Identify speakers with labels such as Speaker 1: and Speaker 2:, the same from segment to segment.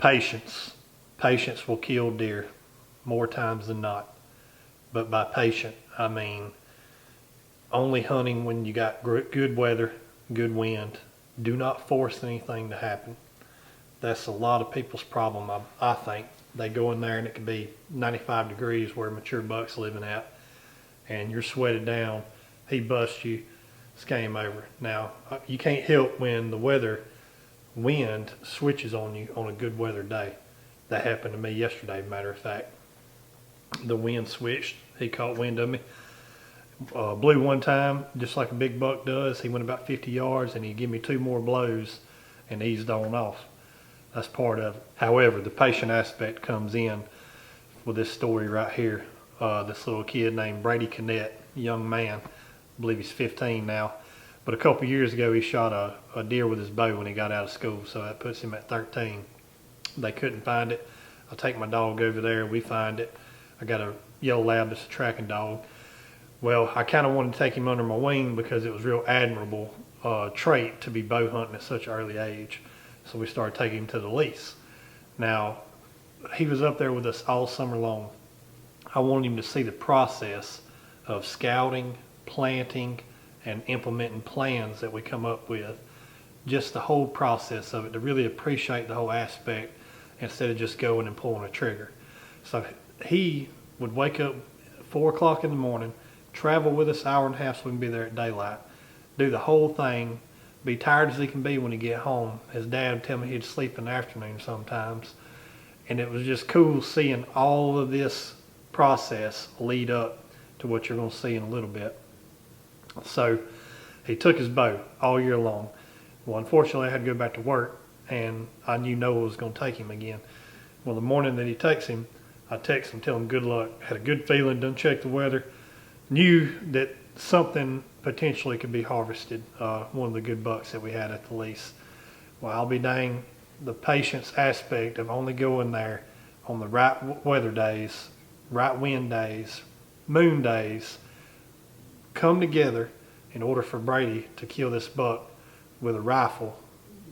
Speaker 1: Patience. Patience will kill deer more times than not. But by patient, I mean only hunting when you got good weather, good wind. Do not force anything to happen. That's a lot of people's problem, I think. They go in there and it can be 95 degrees where a mature buck's living at, and you're sweated down. He busts you, it's game over. Now, you can't help when the wind switches on you on a good weather day. That happened to me yesterday, matter of fact. The wind switched. He caught wind of me. Blew one time, just like a big buck does. He went about 50 yards and he gave me 2 more blows and eased on off. That's part of it. However, the patient aspect comes in with this story right here. This little kid named Brady, young man, I believe he's 15 now. But a couple years ago, he shot a deer with his bow when he got out of school, so that puts him at 13. They couldn't find it. I take my dog over there, we find it. I got a yellow lab that's a tracking dog. Well, I kind of wanted to take him under my wing because it was a real admirable trait to be bow hunting at such an early age. So we started taking him to the lease. Now, he was up there with us all summer long. I wanted him to see the process of scouting, planting, and implementing plans that we come up with. Just the whole process of it, to really appreciate the whole aspect instead of just going and pulling a trigger. So he would wake up at 4 o'clock in the morning, travel with us 1.5 hours so we can be there at daylight, do the whole thing, be tired as he can be when he get home. His dad would tell me he'd sleep in the afternoon sometimes. And it was just cool seeing all of this process lead up to what you're going to see in a little bit. So he took his bow all year long. Well, unfortunately, I had to go back to work, and I knew Noah was going to take him again. Well, the morning that he takes him, I text him, tell him good luck. Had a good feeling, done check the weather. Knew that something potentially could be harvested, one of the good bucks that we had at the lease. Well, I'll be dang, the patience aspect of only going there on the right weather days, right wind days, moon days, come together in order for Brady to kill this buck with a rifle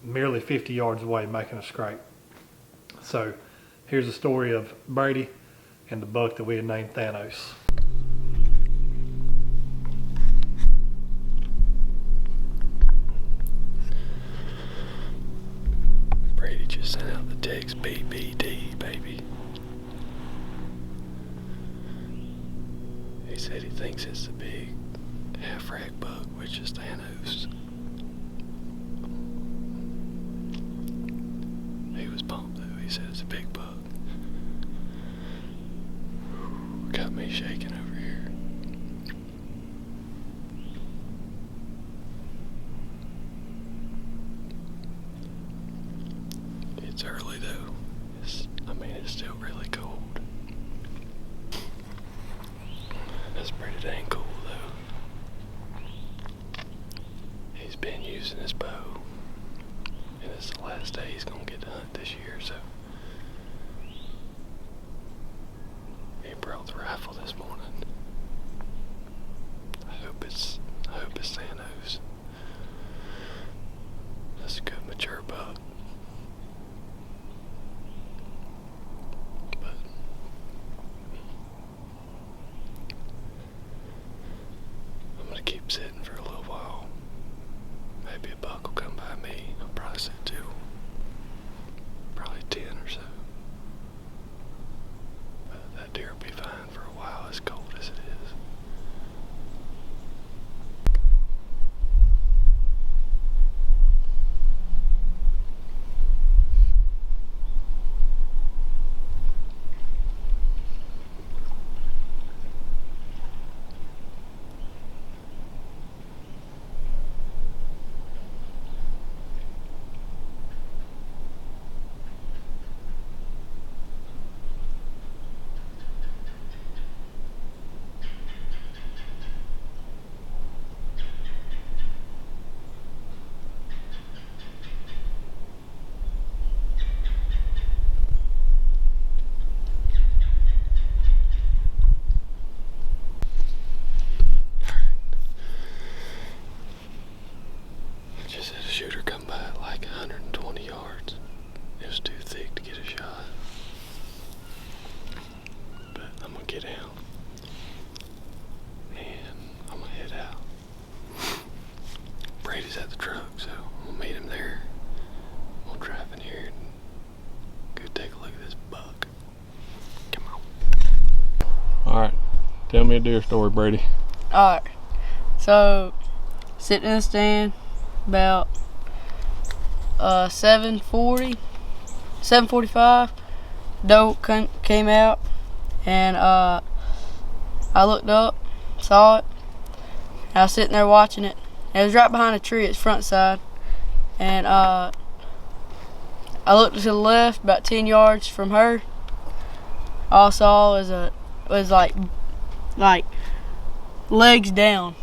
Speaker 1: merely 50 yards away, making a scrape. So here's the story of Brady and the buck that we had named Thanos.
Speaker 2: Brady just sent out the text BBD, baby. He said he thinks it's the big half-rack buck, which is Thanos. He was pumped though. He said it's a big buck. Got me shaking over here. It's early though. It's still really cold. That's pretty dang cool though. He's been using his bow, and it's the last day he's gonna get to hunt this year, so he brought the rifle this morning. I hope it's Thanos. That's a good mature buck. But I'm gonna keep sitting for a little while. Maybe a buck will come by me. I'll probably sit 2. Probably 10 or so. But that deer will be fine for a while, as cold as it is. he's at the truck, so we'll meet him there. We'll drive in here and go take a look at this buck. Come on. Alright, tell me a deer story, Brady.
Speaker 3: Alright, so sitting in the stand about 7:45, doe came out, and I looked up, saw it, and I was sitting there watching it. It was right behind a tree, its front side, and I looked to the left about 10 yards from her. All I saw was like legs down,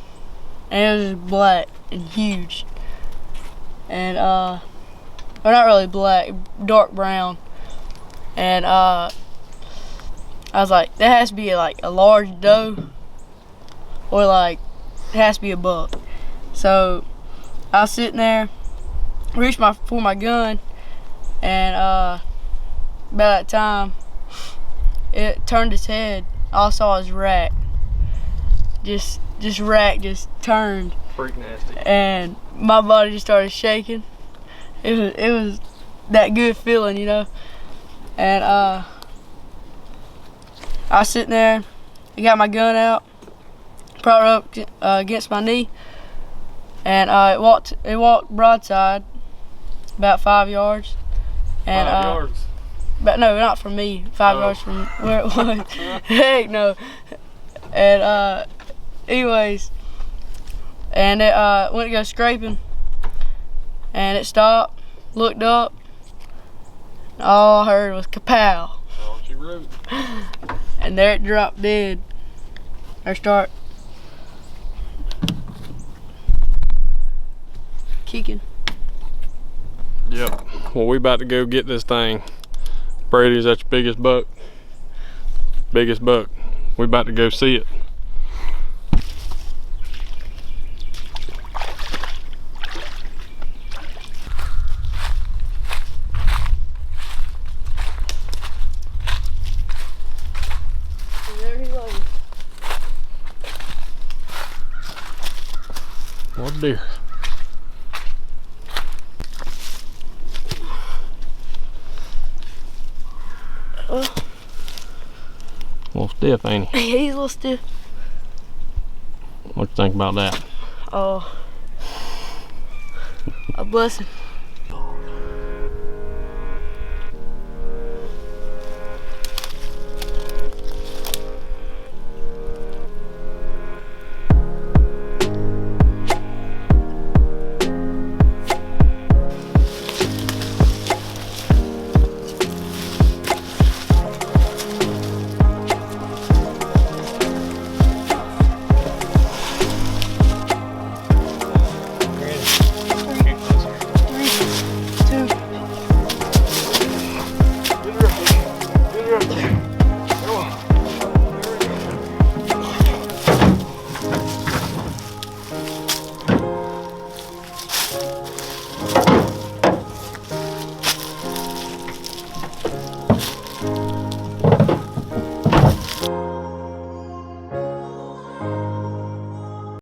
Speaker 3: and it was just black and huge, and well, not really black, dark brown, and I was like, that has to be like a large doe, or like it has to be a buck. So I was sitting there, reached for my gun, and about that time it turned its head. All I saw was rack. Just rack just turned.
Speaker 2: Freak nasty. And
Speaker 3: my body just started shaking. It was that good feeling, you know. And I was sitting there, I got my gun out, propped it up against my knee, and it walked broadside about 5 yards. And
Speaker 2: 5 yards?
Speaker 3: But no, not from me. 5 yards from where it was. Heck no. And anyways, and it went to go scraping, and it stopped, looked up, and all I heard was kapow.
Speaker 2: Oh, she wrote.
Speaker 3: And there it dropped dead. Or start kicking.
Speaker 2: Yep. Well, we about to go get this thing. Brady, is that your biggest buck? Biggest buck. We about to go see it.
Speaker 3: And there he was.
Speaker 2: What a deer. A little stiff, ain't he?
Speaker 3: He's a little stiff.
Speaker 2: What you think about that?
Speaker 3: Oh, a blessing.